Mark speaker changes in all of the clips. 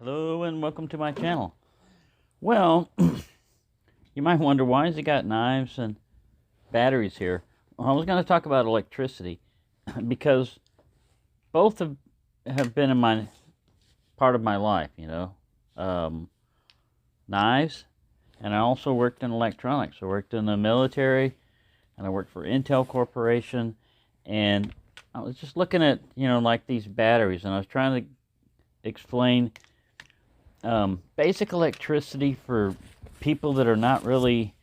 Speaker 1: Hello and welcome to my channel. Well, you might wonder, why has it got knives and batteries here? Well, I was going to talk about electricity because both have been in my part of my life, knives, and I also worked in electronics. I worked in the military and I worked for Intel Corporation, and I was just looking at, like these batteries, and I was trying to explain basic electricity for people that are not really,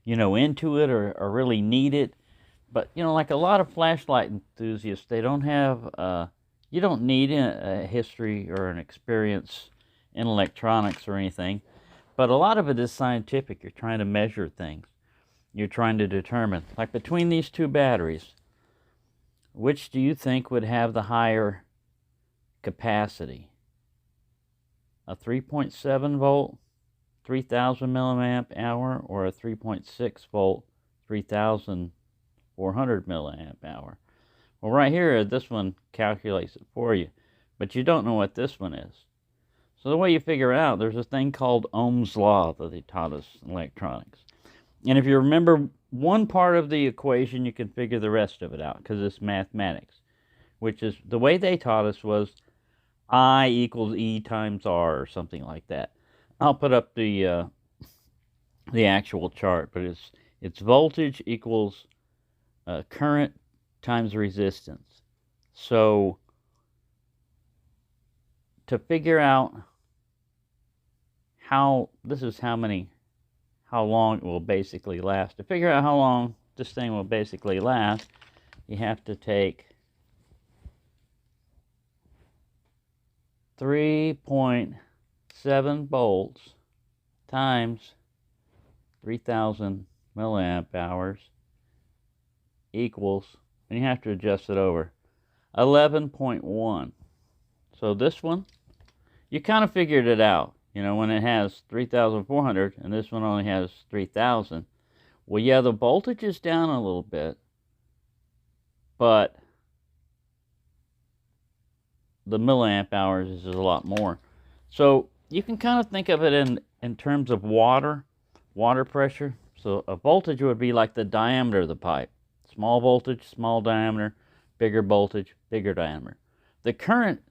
Speaker 1: into it or really need it. But, like a lot of flashlight enthusiasts, they don't have, you don't need a history or an experience in electronics or anything. But a lot of it is scientific. You're trying to measure things. You're trying to determine, like between these two batteries, which do you think would have the higher capacity? A 3.7 volt, 3000 milliamp hour, or a 3.6 volt, 3400 milliamp hour? Well, right here, this one calculates it for you, but you don't know what this one is. So the way you figure it out, there's a thing called Ohm's law that they taught us in electronics. And if you remember one part of the equation, you can figure the rest of it out, because it's mathematics, which is, the way they taught us was I equals E times R, or something like that. I'll put up the actual chart, but it's voltage equals current times resistance. So to figure out how long it will basically last, to figure out how long this thing will basically last, you have to take 3.7 volts times 3000 milliamp hours equals, and you have to adjust it over, 11.1. So this one, you kind of figured it out, when it has 3400 and this one only has 3000. Well, yeah, the voltage is down a little bit, but the milliamp hours is a lot more. So you can kind of think of it in terms of water pressure. So a voltage would be like the diameter of the pipe. Small voltage, small diameter; bigger voltage, bigger diameter. The current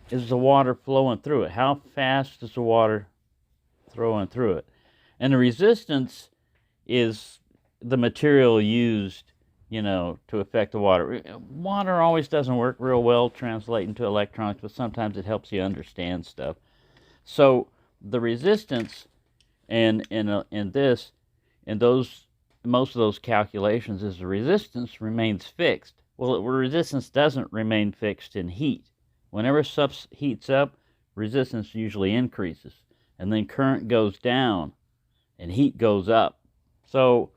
Speaker 1: is the water flowing through it. How fast is the water flowing through it? And the resistance is the material used, to affect the water. Water always doesn't work real well translating to electronics, but sometimes it helps you understand stuff. So the resistance in most of those calculations is the resistance remains fixed. Well, resistance doesn't remain fixed in heat. Whenever stuff heats up, resistance usually increases, and then current goes down and heat goes up. So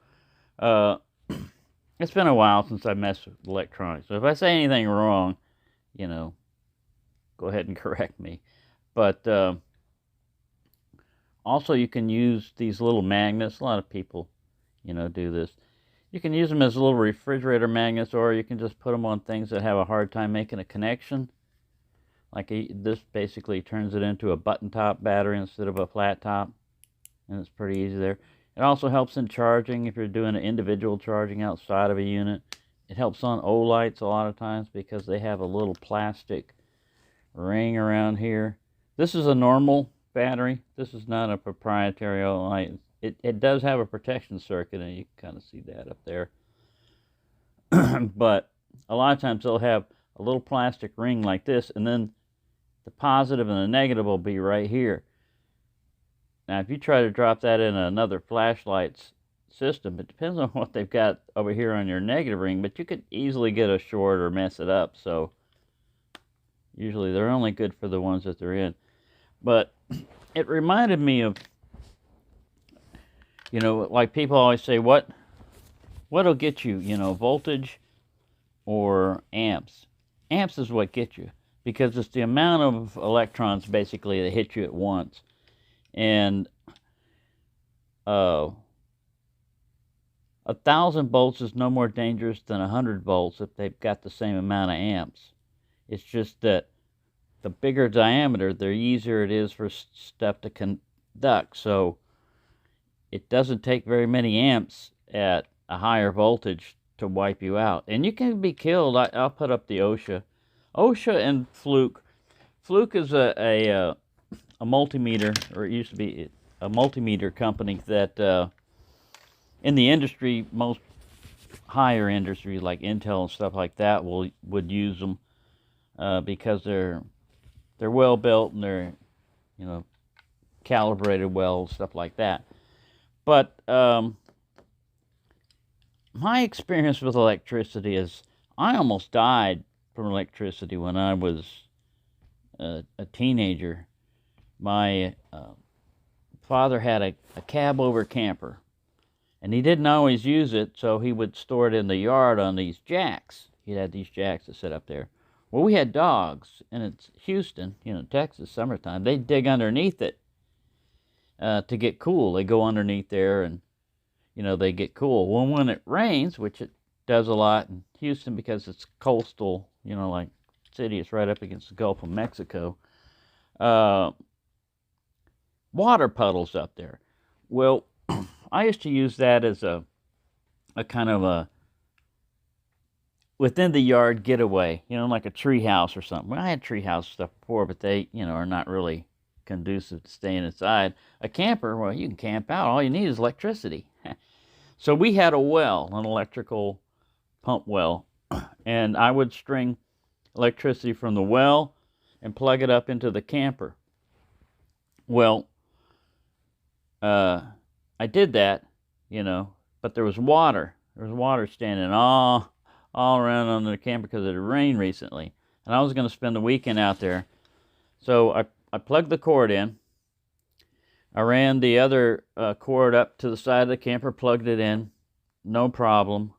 Speaker 1: it's been a while since I messed with electronics, so if I say anything wrong, go ahead and correct me. But also, you can use these little magnets. A lot of people, do this. You can use them as little refrigerator magnets, or you can just put them on things that have a hard time making a connection. Like this basically turns it into a button top battery instead of a flat top, and it's pretty easy there. It also helps in charging if you're doing an individual charging outside of a unit. It helps on Olights a lot of times because they have a little plastic ring around here. This is a normal battery. This is not a proprietary Olight. It does have a protection circuit, and you can kind of see that up there. But a lot of times they'll have a little plastic ring like this, and then the positive and the negative will be right here. Now, if you try to drop that in another flashlight's system, it depends on what they've got over here on your negative ring, but you could easily get a short or mess it up. So usually they're only good for the ones that they're in. But it reminded me of, like people always say, what'll get you, voltage or amps? Amps is what gets you, because it's the amount of electrons basically that hit you at once. And 1,000 volts is no more dangerous than 100 volts if they've got the same amount of amps. It's just that the bigger diameter, the easier it is for stuff to conduct. So it doesn't take very many amps at a higher voltage to wipe you out. And you can be killed. I'll put up the OSHA. OSHA and Fluke. Fluke is a multimeter, or it used to be a multimeter company that in the industry, most higher industry like Intel and stuff like that would use them because they're well built and they're, you know, calibrated well, stuff like that. But my experience with electricity is I almost died from electricity when I was a teenager. My father had a cab over camper, and he didn't always use it, so he would store it in the yard on these jacks. He had these jacks that sit up there. Well, we had dogs, and it's Houston, you know, Texas, summertime. They dig underneath it to get cool. They go underneath there, and, you know, they get cool. Well, when it rains, which it does a lot in Houston because it's coastal, you know, like city, it's right up against the Gulf of Mexico, water puddles up there. Well, I used to use that as a kind of a within the yard getaway, you know, like a tree house or something. Well, I had tree house stuff before, but they, you know, are not really conducive to staying inside. A camper, well, you can camp out. All you need is electricity. So we had a well, an electrical pump well, and I would string electricity from the well and plug it up into the camper. Well, I did that, you know, but there was water. There was water standing all around on the camper because it had rained recently. And I was going to spend the weekend out there. So I plugged the cord in. I ran the other cord up to the side of the camper, plugged it in. No problem.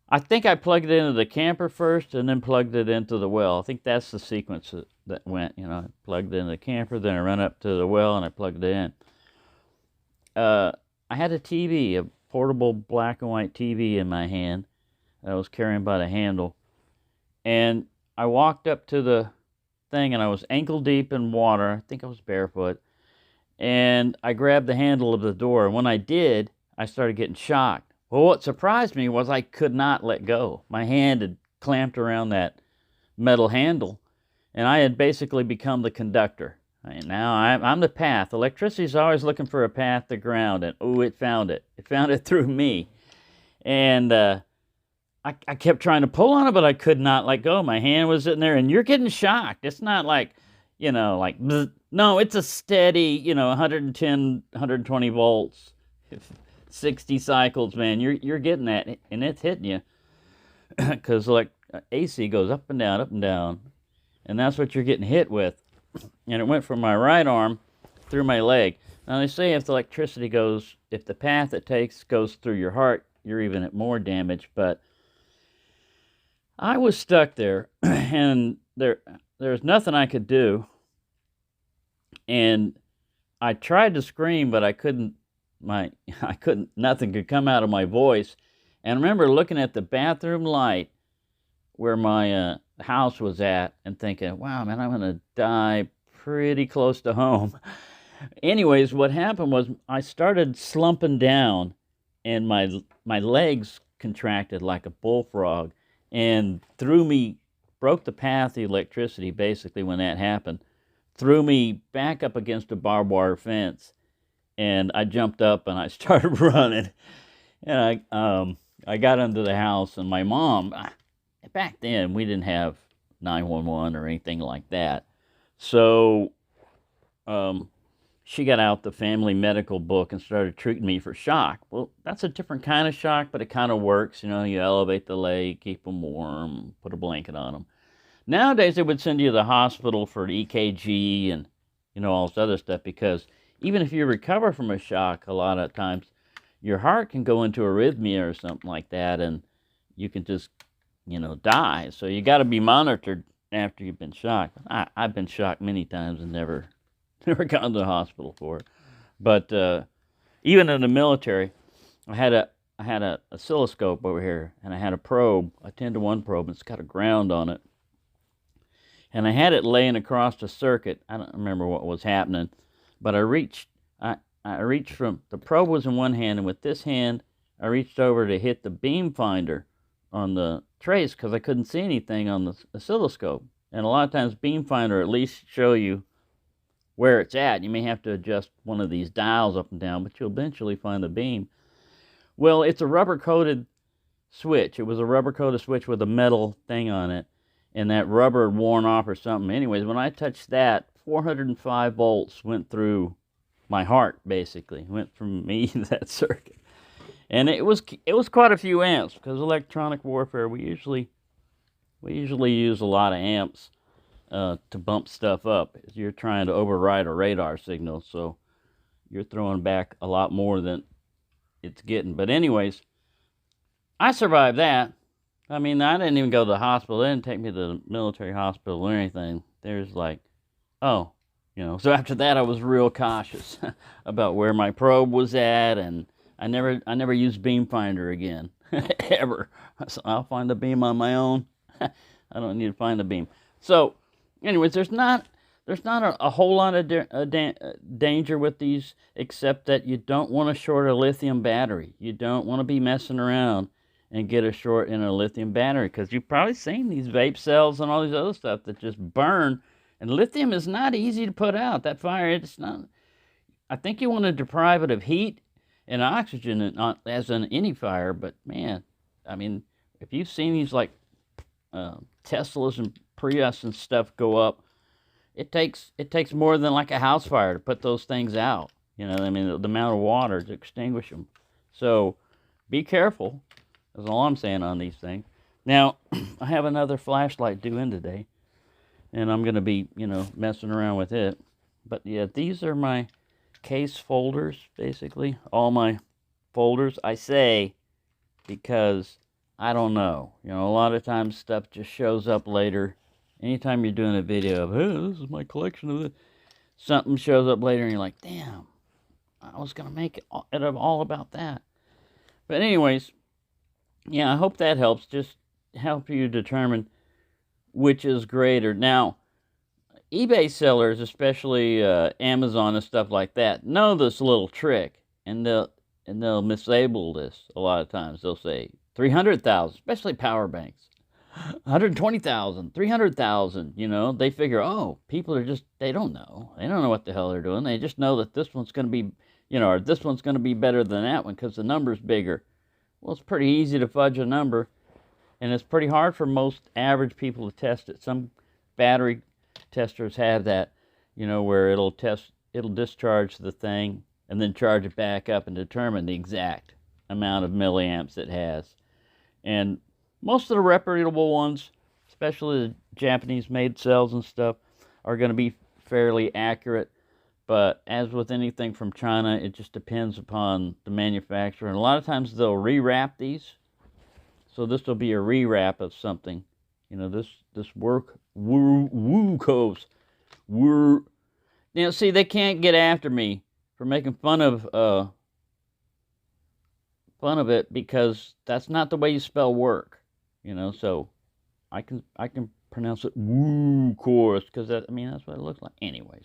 Speaker 1: I think I plugged it into the camper first and then plugged it into the well. I think that's the sequence that went. You know, I plugged it into the camper, then I ran up to the well and I plugged it in. I had a TV, a portable black and white TV in my hand that I was carrying by the handle. And I walked up to the thing and I was ankle deep in water. I think I was barefoot. And I grabbed the handle of the door. And when I did, I started getting shocked. Well, what surprised me was I could not let go. My hand had clamped around that metal handle. And I had basically become the conductor. And now I'm the path. Electricity is always looking for a path to ground. And, oh, it found it. It found it through me. And I kept trying to pull on it, but I could not let go. My hand was sitting there, and you're getting shocked. It's not like, you know, like, bzz. No, it's a steady, you know, 110, 120 volts, 60 cycles, man. You're getting that, and it's hitting you. Because like AC goes up and down, and that's what you're getting hit with. And it went from my right arm through my leg. Now they say if the electricity goes, if the path it takes goes through your heart, you're even at more damage. But I was stuck there, and there's nothing I could do. And I tried to scream, but I couldn't. Nothing could come out of my voice. And I remember looking at the bathroom light where my house was at and thinking, wow, man, I'm going to die pretty close to home. Anyways, what happened was I started slumping down, and my legs contracted like a bullfrog and broke the path of the electricity basically when that happened, threw me back up against a barbed wire fence, and I jumped up and I started running. And I got into the house, and my mom, back then we didn't have 911 or anything like that. So she got out the family medical book and started treating me for shock. Well, that's a different kind of shock, but it kind of works. You know, you elevate the leg, keep them warm, put a blanket on them. Nowadays, they would send you to the hospital for an EKG and, you know, all this other stuff, because even if you recover from a shock, a lot of times your heart can go into arrhythmia or something like that, and you can just, you know, die. So you got to be monitored after you've been shocked. I've been shocked many times and never gone to the hospital for it. But even in the military, I had a oscilloscope over here, and I had a probe, a 10-to-1 probe, and it's got a ground on it. and I had it laying across the circuit. I don't remember what was happening, but I reached from, the probe was in one hand, and with this hand, I reached over to hit the beam finder on the trace because I couldn't see anything on the oscilloscope. And a lot of times beam finder at least show you where it's at. You may have to adjust one of these dials up and down, but you'll eventually find the beam. Well, it's a rubber-coated switch. It was a rubber-coated switch with a metal thing on it, and that rubber had worn off or something. Anyways, when I touched that, 405 volts went through my heart, basically. Went from me to that circuit. And it was quite a few amps, because electronic warfare, we usually use a lot of amps to bump stuff up. You're trying to override a radar signal, so you're throwing back a lot more than it's getting. But anyways, I survived that. I mean, I didn't even go to the hospital. They didn't take me to the military hospital or anything. There's like, oh, you know. So after that, I was real cautious about where my probe was at, and I never used beam finder again, ever. So I'll find the beam on my own. I don't need to find the beam. So, anyways, there's not a whole lot of danger with these, except that you don't want to short a lithium battery. You don't want to be messing around and get a short in a lithium battery, because you've probably seen these vape cells and all these other stuff that just burn. And lithium is not easy to put out. That fire, it's not. I think you want to deprive it of heat and oxygen, and not as in any fire. But man, I mean, if you've seen these like Teslas and Prius and stuff go up, it takes more than like a house fire to put those things out. You know, I mean, the amount of water to extinguish them. So be careful. That's all I'm saying on these things. Now, I have another flashlight due in today, and I'm going to be, you know, messing around with it. But yeah, these are my case folders, basically. All my folders, I say, because I don't know. You know, a lot of times stuff just shows up later. Anytime you're doing a video of, hey, this is my collection of this, something shows up later and you're like, damn, I was going to make it all about that. But anyways, yeah, I hope that helps. Just help you determine which is greater. Now, eBay sellers, especially Amazon and stuff like that, know this little trick, and they'll misable this a lot of times. They'll say 300,000, especially power banks. 120,000, 300,000, you know, they figure, oh, people are just, they don't know what the hell they're doing. They just know that this one's going to be, you know, or this one's going to be better than that one because the number's bigger. Well, it's pretty easy to fudge a number, and it's pretty hard for most average people to test it. Some battery testers have that, you know, where it'll discharge the thing and then charge it back up and determine the exact amount of milliamps it has. And most of the reputable ones, especially the Japanese-made cells and stuff, are going to be fairly accurate. But as with anything from China, it just depends upon the manufacturer. And a lot of times they'll rewrap these. So this will be a rewrap of something. You know, this Wukos. Now, see, they can't get after me for making fun of it, because that's not the way you spell work. You know, so I can pronounce it Wukos, because that's what it looks like. Anyways.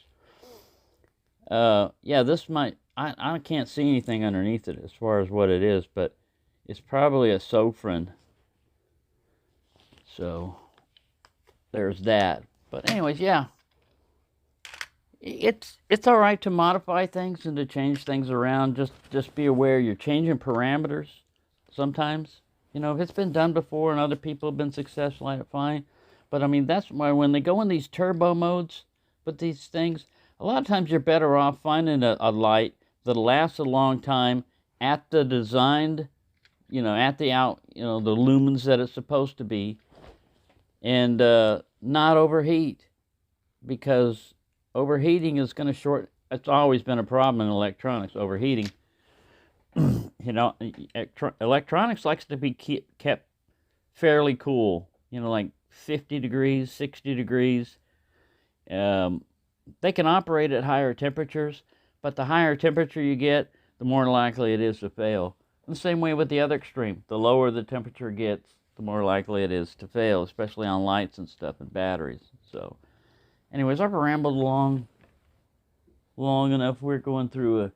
Speaker 1: Yeah, this might, I can't see anything underneath it as far as what it is, but it's probably a Sofrin. So there's that. But anyways, yeah, it's all right to modify things and to change things around. Just be aware you're changing parameters sometimes. You know, if it's been done before and other people have been successful at it, fine. But I mean, that's why when they go in these turbo modes with these things, a lot of times you're better off finding a light that lasts a long time at the designed, you know, at the the lumens that it's supposed to be, and not overheat, because overheating is going to short. It's always been a problem in electronics, overheating. You know, electronics likes to be kept fairly cool. You know, like 50 degrees, 60 degrees. They can operate at higher temperatures, but the higher temperature you get, the more likely it is to fail. And the same way with the other extreme. The lower the temperature gets, the more likely it is to fail, especially on lights and stuff and batteries. So, anyways, I've rambled along long enough. We're going through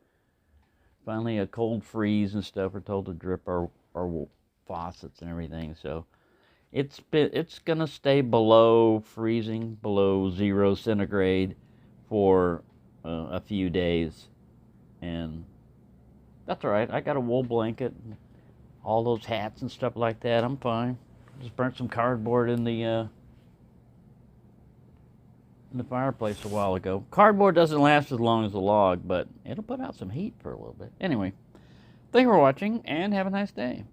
Speaker 1: finally a cold freeze and stuff. We're told to drip our faucets and everything. So it's gonna stay below freezing, below 0 centigrade for a few days, and that's all right. I got a wool blanket, and all those hats and stuff like that. I'm fine. Just burnt some cardboard in the fireplace a while ago. Cardboard doesn't last as long as a log, but it'll put out some heat for a little bit. Anyway, thank you for watching, and have a nice day.